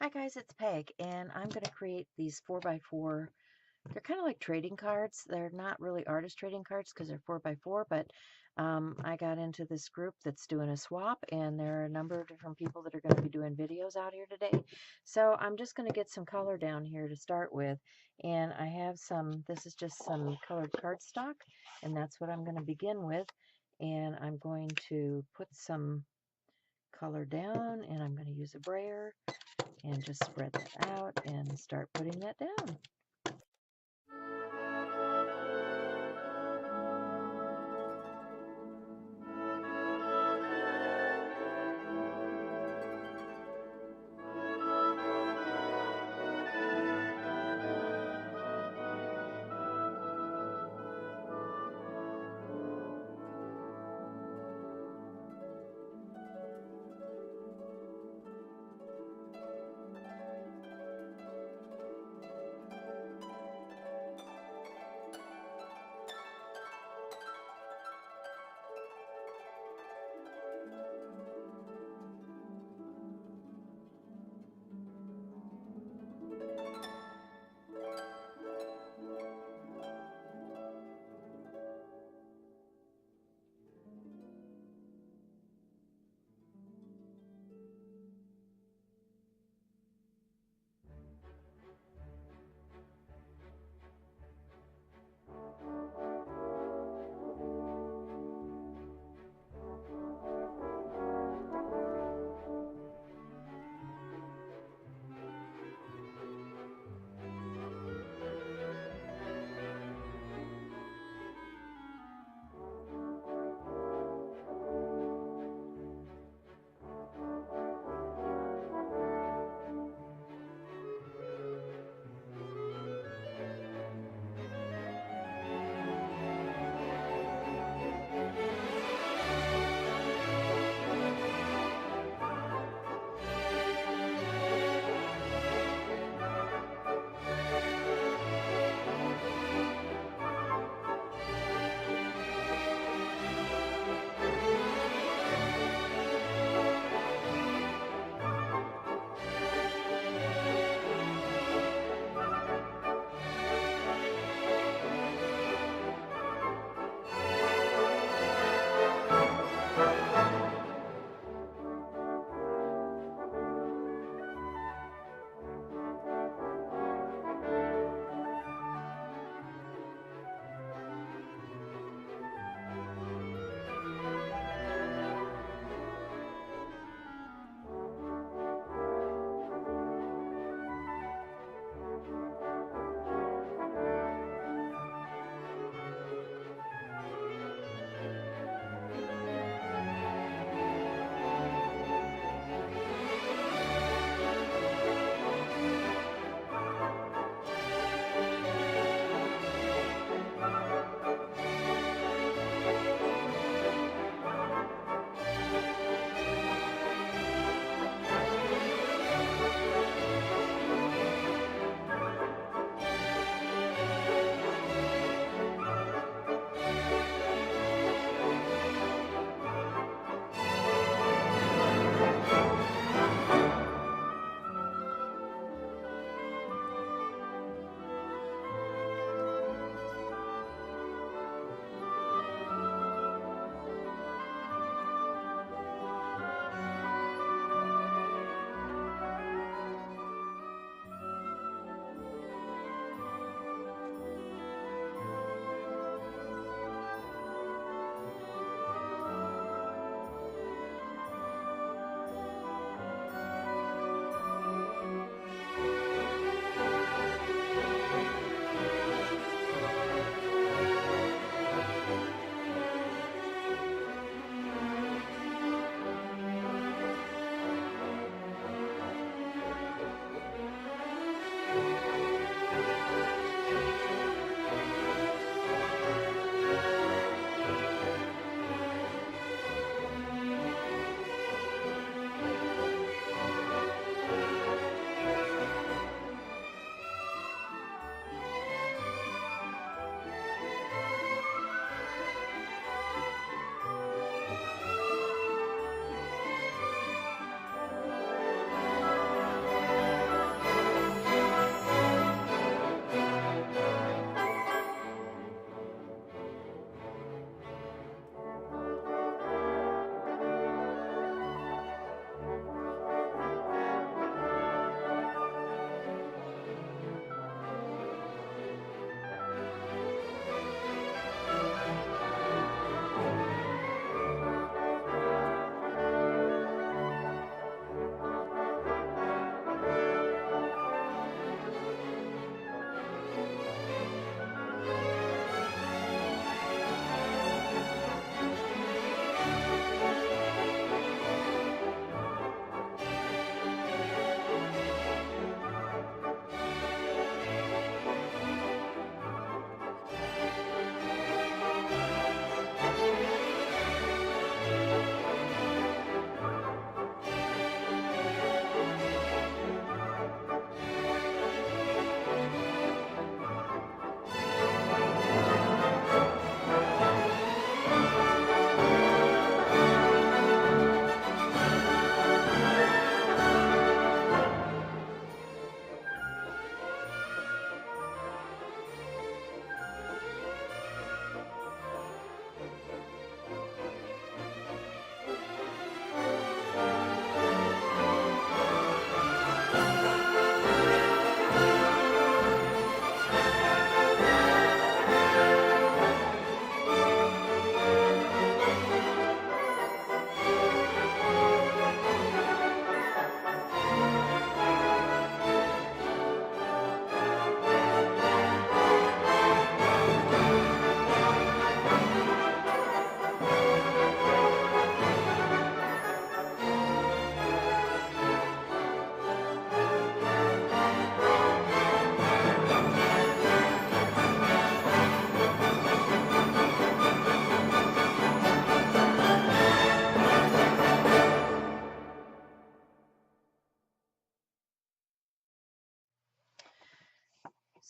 Hi guys, it's Peg, and I'm going to create these 4x4. They're kind of like trading cards. They're not really artist trading cards because they're 4x4, but I got into this group that's doing a swap, and there are a number of different people that are going to be doing videos out here today. So I'm just going to get some color down here to start with, and I have some, this is just some colored cardstock, and that's what I'm going to begin with. And I'm going to put some color down, and I'm going to use a brayer and just spread that out and start putting that down.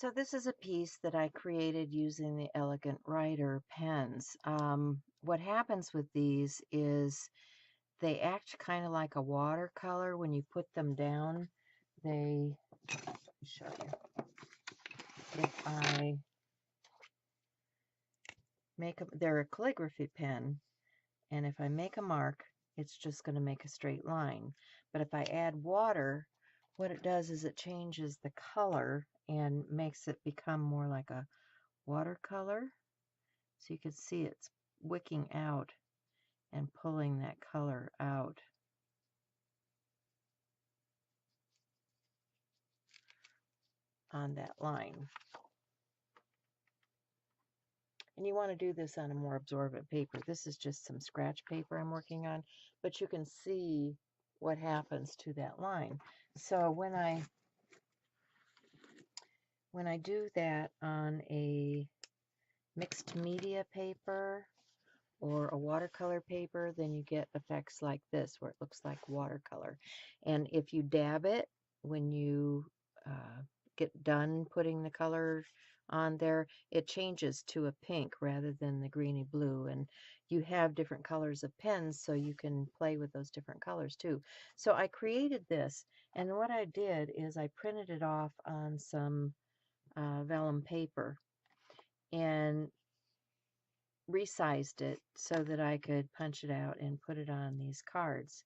So this is a piece that I created using the Elegant Writer pens. What happens with these is they act kind of like a watercolor when you put them down. Let me show you. If I make they're a calligraphy pen, and if I make a mark, it's just going to make a straight line. But if I add water, what it does is it changes the color and makes it become more like a watercolor. So you can see it's wicking out and pulling that color out. On that line. And you want to do this on a more absorbent paper. This is just some scratch paper I'm working on, but you can see what happens to that line. So when I do that on a mixed media paper or a watercolor paper, then you get effects like this where it looks like watercolor. And if you dab it when you get done putting the color on there, it changes to a pink rather than the greeny blue. And you have different colors of pens, so you can play with those different colors too. So I created this, and what I did is I printed it off on some vellum paper and resized it so that I could punch it out and put it on these cards.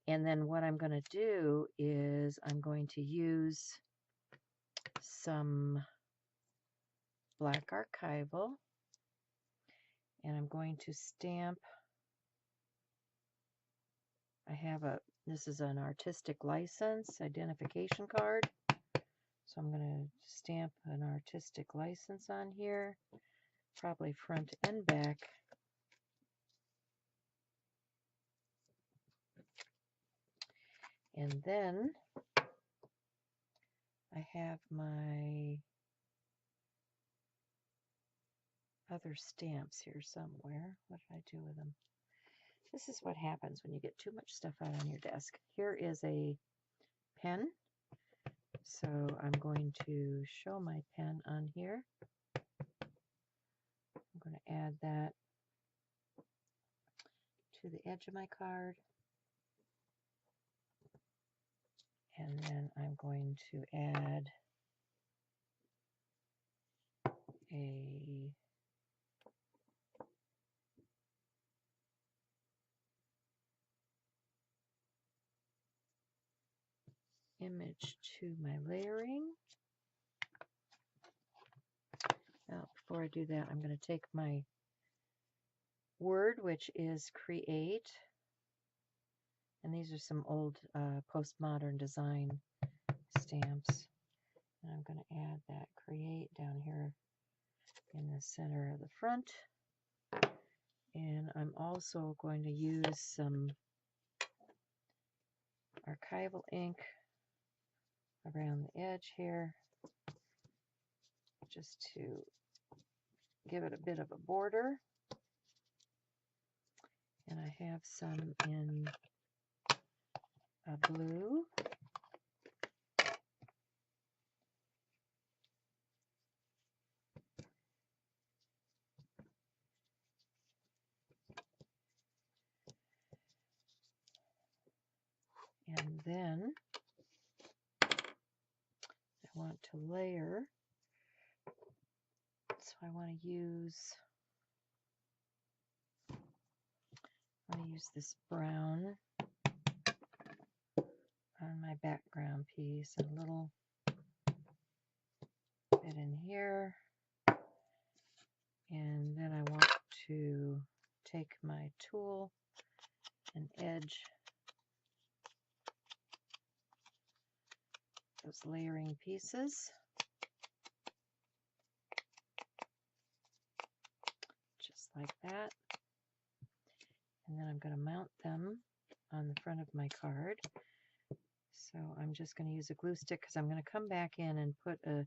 And then what I'm going to do is I'm going to use some black archival, and I'm going to stamp. This is an artistic license identification card. So I'm going to stamp an artistic license on here, probably front and back. And then I have my other stamps here somewhere. What did I do with them? This is what happens when you get too much stuff out on your desk. Here is a pen. So I'm going to show my pen on here. I'm going to add that to the edge of my card. And then I'm going to add a image to my layering. Now, before I do that, I'm going to take my word, which is create, and these are some old postmodern design stamps, and I'm going to add that create down here in the center of the front. And I'm also going to use some archival ink around the edge here, just to give it a bit of a border. And I have some in a blue. And then I want to layer, so I want to use this brown on my background piece, and a little bit in here. And then I want to take my tool and edge those layering pieces, just like that. And then I'm going to mount them on the front of my card. So I'm just going to use a glue stick because I'm going to come back in and put a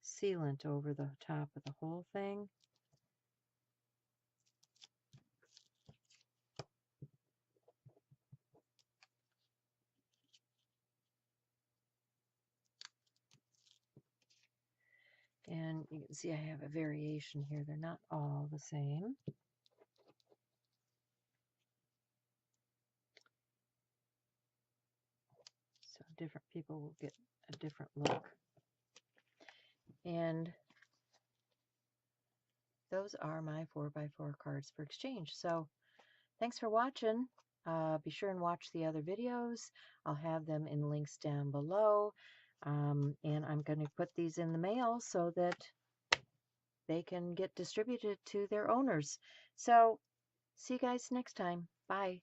sealant over the top of the whole thing. You can see I have a variation here. They're not all the same. So different people will get a different look. And those are my 4x4 cards for exchange. So thanks for watching. Be sure and watch the other videos. I'll have them in links down below. And I'm going to put these in the mail so that they can get distributed to their owners. So see you guys next time. Bye.